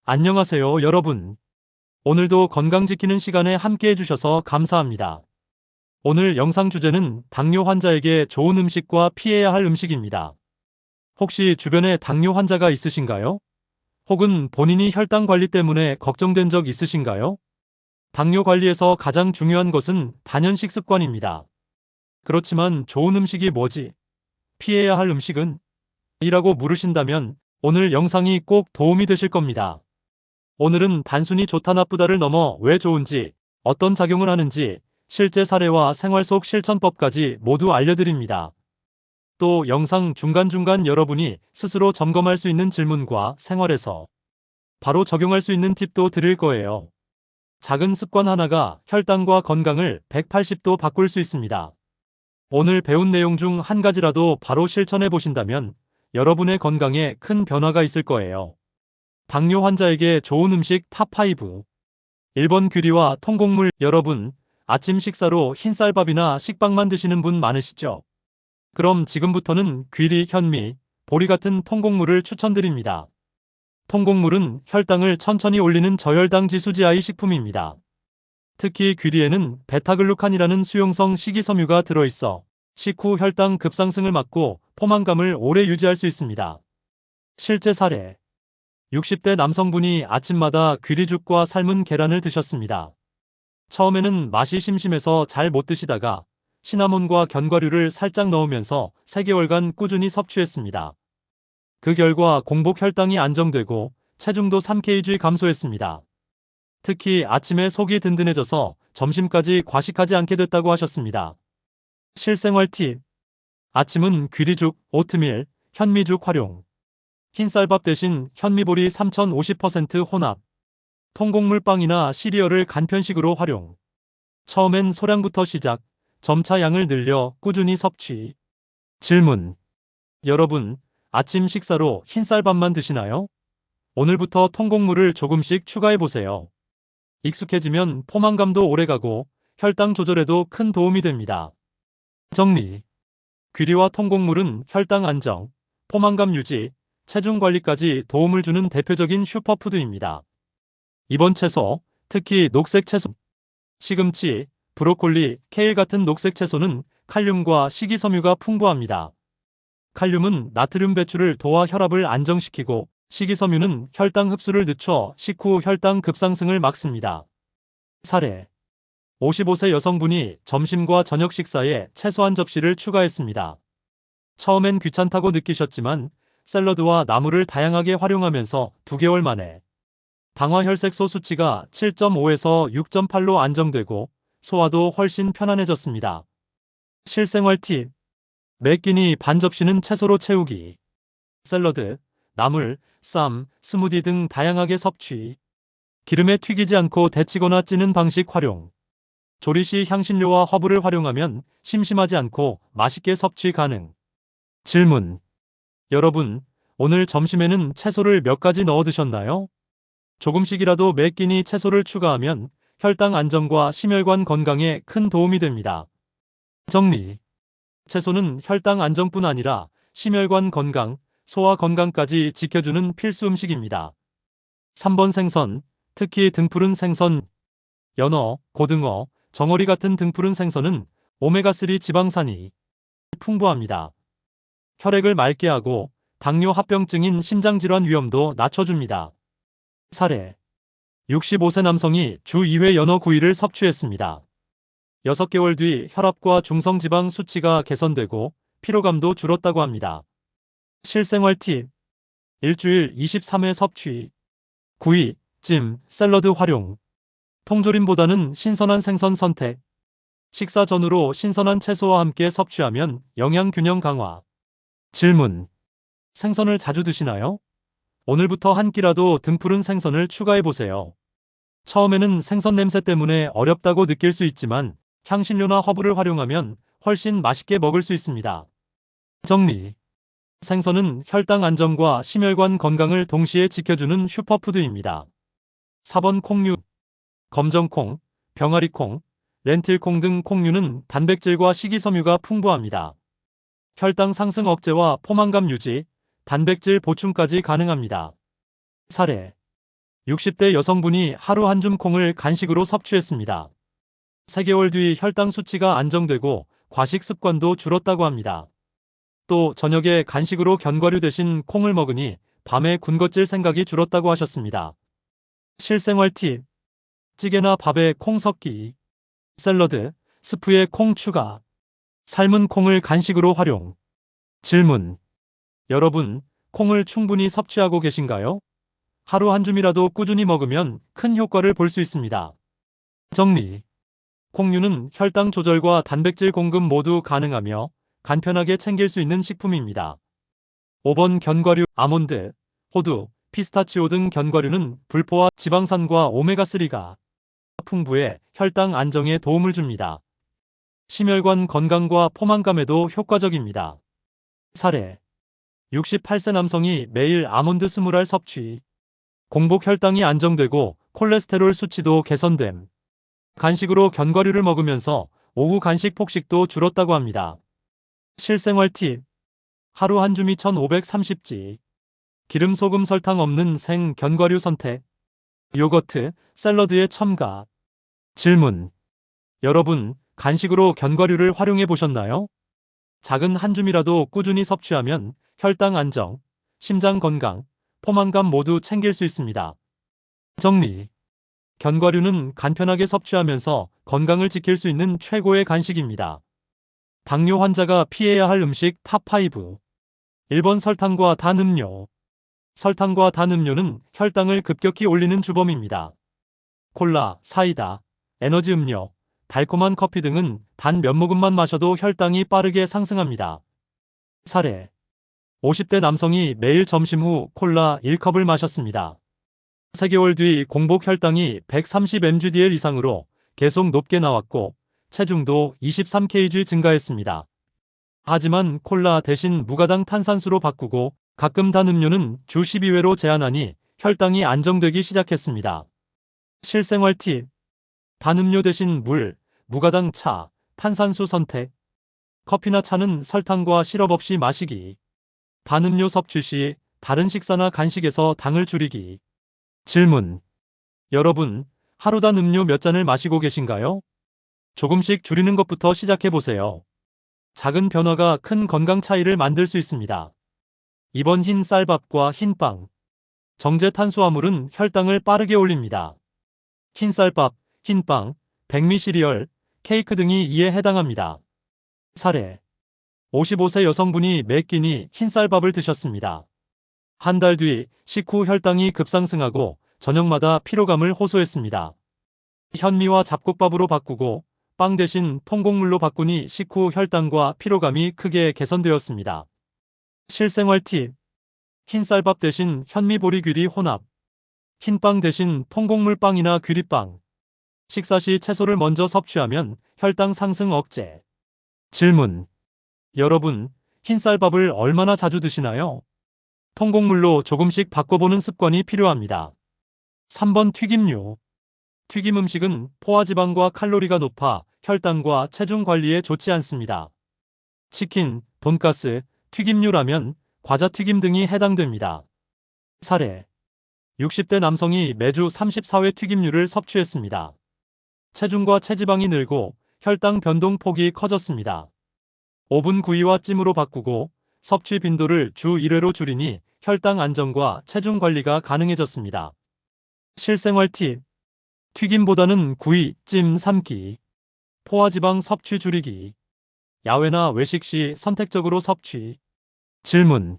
안녕하세요, 여러분. 오늘도 건강 지키는 시간에 함께 해주셔서 감사합니다. 오늘 영상 주제는 당뇨 환자에게 좋은 음식과 피해야 할 음식입니다. 혹시 주변에 당뇨 환자가 있으신가요? 혹은 본인이 혈당 관리 때문에 걱정된 적 있으신가요? 당뇨 관리에서 가장 중요한 것은 단연 식습관입니다. 그렇지만 좋은 음식이 뭐지? 피해야 할 음식은? 이라고 물으신다면 오늘 영상이 꼭 도움이 되실 겁니다. 오늘은 단순히 좋다 나쁘다를 넘어 왜 좋은지, 어떤 작용을 하는지, 실제 사례와 생활 속 실천법까지 모두 알려드립니다. 또 영상 중간중간 여러분이 스스로 점검할 수 있는 질문과 생활에서 바로 적용할 수 있는 팁도 드릴 거예요. 작은 습관 하나가 혈당과 건강을 180도 바꿀 수 있습니다. 오늘 배운 내용 중 한 가지라도 바로 실천해 보신다면 여러분의 건강에 큰 변화가 있을 거예요. 당뇨 환자에게 좋은 음식 탑5. 1번 귀리와 통곡물. 여러분, 아침 식사로 흰쌀밥이나 식빵만 드시는 분 많으시죠? 그럼 지금부터는 귀리, 현미, 보리 같은 통곡물을 추천드립니다. 통곡물은 혈당을 천천히 올리는 저혈당 지수지하의 식품입니다. 특히 귀리에는 베타글루칸이라는 수용성 식이섬유가 들어있어 식후 혈당 급상승을 막고 포만감을 오래 유지할 수 있습니다. 실제 사례. 60대 남성분이 아침마다 귀리죽과 삶은 계란을 드셨습니다. 처음에는 맛이 심심해서 잘 못 드시다가 시나몬과 견과류를 살짝 넣으면서 3개월간 꾸준히 섭취했습니다. 그 결과 공복 혈당이 안정되고 체중도 3kg 감소했습니다. 특히 아침에 속이 든든해져서 점심까지 과식하지 않게 됐다고 하셨습니다. 실생활 팁. 아침은 귀리죽, 오트밀, 현미죽 활용. 흰쌀밥 대신 현미보리 3050% 혼합. 통곡물빵이나 시리얼을 간편식으로 활용. 처음엔 소량부터 시작, 점차 양을 늘려 꾸준히 섭취. 질문. 여러분, 아침 식사로 흰쌀밥만 드시나요? 오늘부터 통곡물을 조금씩 추가해보세요. 익숙해지면 포만감도 오래가고 혈당 조절에도 큰 도움이 됩니다. 정리. 귀리와 통곡물은 혈당 안정, 포만감 유지, 체중 관리까지 도움을 주는 대표적인 슈퍼푸드입니다. 이번 채소, 특히 녹색 채소, 시금치, 브로콜리, 케일 같은 녹색 채소는 칼륨과 식이섬유가 풍부합니다. 칼륨은 나트륨 배출을 도와 혈압을 안정시키고 식이섬유는 혈당 흡수를 늦춰 식후 혈당 급상승을 막습니다. 사례. 55세 여성분이 점심과 저녁 식사에 채소 한 접시를 추가했습니다. 처음엔 귀찮다고 느끼셨지만 샐러드와 나물을 다양하게 활용하면서 2개월 만에 당화혈색소 수치가 7.5에서 6.8로 안정되고 소화도 훨씬 편안해졌습니다. 실생활 팁. 매 끼니 반 접시는 채소로 채우기. 샐러드, 나물, 쌈, 스무디 등 다양하게 섭취. 기름에 튀기지 않고 데치거나 찌는 방식 활용. 조리 시 향신료와 허브를 활용하면 심심하지 않고 맛있게 섭취 가능. 질문. 여러분, 오늘 점심에는 채소를 몇 가지 넣어 드셨나요? 조금씩이라도 매 끼니 채소를 추가하면 혈당 안정과 심혈관 건강에 큰 도움이 됩니다. 정리. 채소는 혈당 안정뿐 아니라 심혈관 건강, 소화 건강까지 지켜주는 필수 음식입니다. 3번 생선, 특히 등푸른 생선, 연어, 고등어, 정어리 같은 등푸른 생선은 오메가3 지방산이 풍부합니다. 혈액을 맑게 하고 당뇨 합병증인 심장질환 위험도 낮춰줍니다. 사례. 65세 남성이 주 2회 연어 구이를 섭취했습니다. 6개월 뒤 혈압과 중성지방 수치가 개선되고 피로감도 줄었다고 합니다. 실생활 팁. 일주일 23회 섭취. 구이, 찜, 샐러드 활용. 통조림보다는 신선한 생선 선택. 식사 전후로 신선한 채소와 함께 섭취하면 영양 균형 강화. 질문. 생선을 자주 드시나요? 오늘부터 한 끼라도 등푸른 생선을 추가해보세요. 처음에는 생선 냄새 때문에 어렵다고 느낄 수 있지만 향신료나 허브를 활용하면 훨씬 맛있게 먹을 수 있습니다. 정리. 생선은 혈당 안정과 심혈관 건강을 동시에 지켜주는 슈퍼푸드입니다. 4번 콩류. 검정콩, 병아리콩, 렌틸콩 등 콩류는 단백질과 식이섬유가 풍부합니다. 혈당 상승 억제와 포만감 유지, 단백질 보충까지 가능합니다. 사례. 60대 여성분이 하루 한 줌 콩을 간식으로 섭취했습니다. 3개월 뒤 혈당 수치가 안정되고 과식 습관도 줄었다고 합니다. 또 저녁에 간식으로 견과류 대신 콩을 먹으니 밤에 군것질 생각이 줄었다고 하셨습니다. 실생활 팁. 찌개나 밥에 콩 섞기. 샐러드, 스프에 콩 추가. 삶은 콩을 간식으로 활용. 질문. 여러분, 콩을 충분히 섭취하고 계신가요? 하루 한 줌이라도 꾸준히 먹으면 큰 효과를 볼 수 있습니다. 정리. 콩류는 혈당 조절과 단백질 공급 모두 가능하며 간편하게 챙길 수 있는 식품입니다. 5번 견과류, 아몬드, 호두, 피스타치오 등 견과류는 불포화 지방산과 오메가3가 풍부해 혈당 안정에 도움을 줍니다. 심혈관 건강과 포만감에도 효과적입니다. 사례. 68세 남성이 매일 아몬드 20알 섭취. 공복 혈당이 안정되고 콜레스테롤 수치도 개선됨. 간식으로 견과류를 먹으면서 오후 간식 폭식도 줄었다고 합니다. 실생활 팁. 하루 한 줌이 1530지. 기름, 소금, 설탕 없는 생 견과류 선택. 요거트, 샐러드에 첨가. 질문. 여러분, 간식으로 견과류를 활용해 보셨나요? 작은 한 줌이라도 꾸준히 섭취하면 혈당 안정, 심장 건강, 포만감 모두 챙길 수 있습니다. 정리. 견과류는 간편하게 섭취하면서 건강을 지킬 수 있는 최고의 간식입니다. 당뇨 환자가 피해야 할 음식 탑5. 1번 설탕과 단 음료. 설탕과 단 음료는 혈당을 급격히 올리는 주범입니다. 콜라, 사이다, 에너지 음료, 달콤한 커피 등은 단 몇 모금만 마셔도 혈당이 빠르게 상승합니다. 사례. 50대 남성이 매일 점심 후 콜라 1컵을 마셨습니다. 3개월 뒤 공복 혈당이 130mgdl 이상으로 계속 높게 나왔고 체중도 23kg 증가했습니다. 하지만 콜라 대신 무가당 탄산수로 바꾸고 가끔 단 음료는 주 12회로 제한하니 혈당이 안정되기 시작했습니다. 실생활 팁. 단 음료 대신 물, 무가당 차, 탄산수 선택. 커피나 차는 설탕과 시럽 없이 마시기. 단 음료 섭취 시 다른 식사나 간식에서 당을 줄이기. 질문. 여러분, 하루 단 음료 몇 잔을 마시고 계신가요? 조금씩 줄이는 것부터 시작해 보세요. 작은 변화가 큰 건강 차이를 만들 수 있습니다. 2번 흰 쌀밥과 흰빵. 정제 탄수화물은 혈당을 빠르게 올립니다. 흰 쌀밥, 흰빵, 백미 시리얼, 케이크 등이 이에 해당합니다. 사례. 55세 여성분이 매 끼니 흰 쌀밥을 드셨습니다. 한 달 뒤 식후 혈당이 급상승하고 저녁마다 피로감을 호소했습니다. 현미와 잡곡밥으로 바꾸고 빵 대신 통곡물로 바꾸니 식후 혈당과 피로감이 크게 개선되었습니다. 실생활 팁. 흰쌀밥 대신 현미보리귀리 혼합. 흰빵 대신 통곡물 빵이나 귀리빵. 식사 시 채소를 먼저 섭취하면 혈당 상승 억제. 질문. 여러분, 흰쌀밥을 얼마나 자주 드시나요? 통곡물로 조금씩 바꿔보는 습관이 필요합니다. 3번 튀김류. 튀김 음식은 포화지방과 칼로리가 높아 혈당과 체중 관리에 좋지 않습니다. 치킨, 돈가스, 튀김류, 라면, 과자튀김 등이 해당됩니다. 사례. 60대 남성이 매주 34회 튀김류를 섭취했습니다. 체중과 체지방이 늘고 혈당 변동 폭이 커졌습니다. 오븐 구이와 찜으로 바꾸고 섭취 빈도를 주 1회로 줄이니 혈당 안정과 체중 관리가 가능해졌습니다. 실생활 팁. 튀김보다는 구이, 찜, 삶기. 포화지방 섭취 줄이기. 야외나 외식 시 선택적으로 섭취. 질문.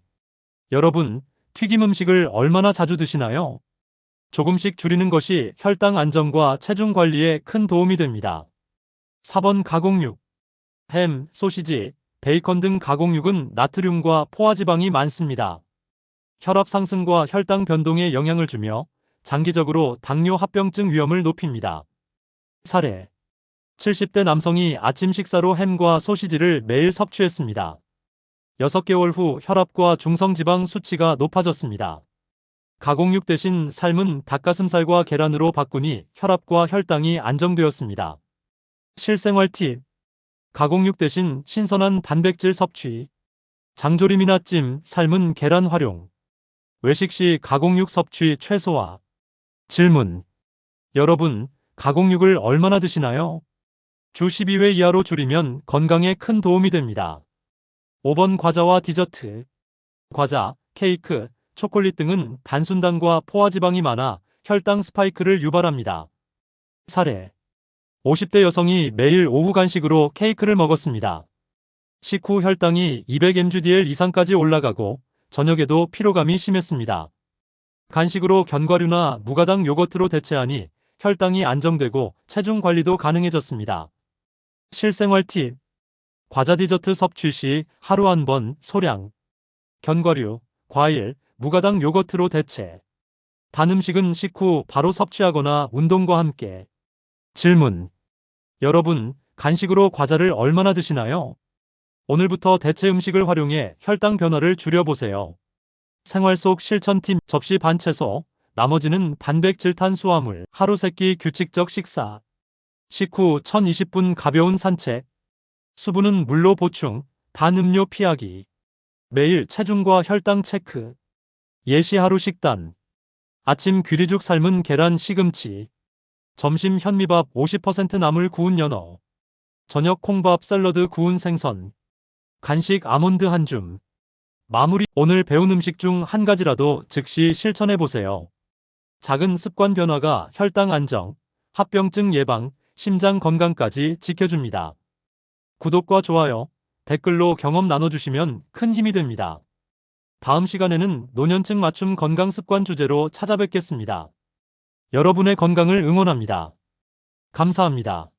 여러분, 튀김 음식을 얼마나 자주 드시나요? 조금씩 줄이는 것이 혈당 안정과 체중 관리에 큰 도움이 됩니다. 4번 가공육. 햄, 소시지, 베이컨 등 가공육은 나트륨과 포화지방이 많습니다. 혈압 상승과 혈당 변동에 영향을 주며 장기적으로 당뇨 합병증 위험을 높입니다. 사례. 70대 남성이 아침 식사로 햄과 소시지를 매일 섭취했습니다. 6개월 후 혈압과 중성지방 수치가 높아졌습니다. 가공육 대신 삶은 닭가슴살과 계란으로 바꾸니 혈압과 혈당이 안정되었습니다. 실생활 팁. 가공육 대신 신선한 단백질 섭취. 장조림이나 찜, 삶은 계란 활용. 외식 시 가공육 섭취 최소화. 질문. 여러분, 가공육을 얼마나 드시나요? 주 12회 이하로 줄이면 건강에 큰 도움이 됩니다. 5번 과자와 디저트. 과자, 케이크, 초콜릿 등은 단순당과 포화지방이 많아 혈당 스파이크를 유발합니다. 사례. 50대 여성이 매일 오후 간식으로 케이크를 먹었습니다. 식후 혈당이 200mg/dl 이상까지 올라가고 저녁에도 피로감이 심했습니다. 간식으로 견과류나 무가당 요거트로 대체하니 혈당이 안정되고 체중 관리도 가능해졌습니다. 실생활 팁. 과자 디저트 섭취 시 하루 한 번 소량. 견과류, 과일, 무가당 요거트로 대체. 단 음식은 식후 바로 섭취하거나 운동과 함께. 질문. 여러분, 간식으로 과자를 얼마나 드시나요? 오늘부터 대체 음식을 활용해 혈당 변화를 줄여보세요. 생활 속 실천팀 접시 반 채소, 나머지는 단백질 탄수화물, 하루 3끼 규칙적 식사. 식후 1020분 가벼운 산책. 수분은 물로 보충, 단 음료 피하기. 매일 체중과 혈당 체크. 예시 하루 식단. 아침 귀리죽 삶은 계란 시금치. 점심 현미밥 50% 나물 구운 연어. 저녁 콩밥 샐러드 구운 생선. 간식 아몬드 한 줌. 마무리. 오늘 배운 음식 중 한 가지라도 즉시 실천해보세요. 작은 습관 변화가 혈당 안정, 합병증 예방, 심장 건강까지 지켜줍니다. 구독과 좋아요, 댓글로 경험 나눠주시면 큰 힘이 됩니다. 다음 시간에는 노년층 맞춤 건강 습관 주제로 찾아뵙겠습니다. 여러분의 건강을 응원합니다. 감사합니다.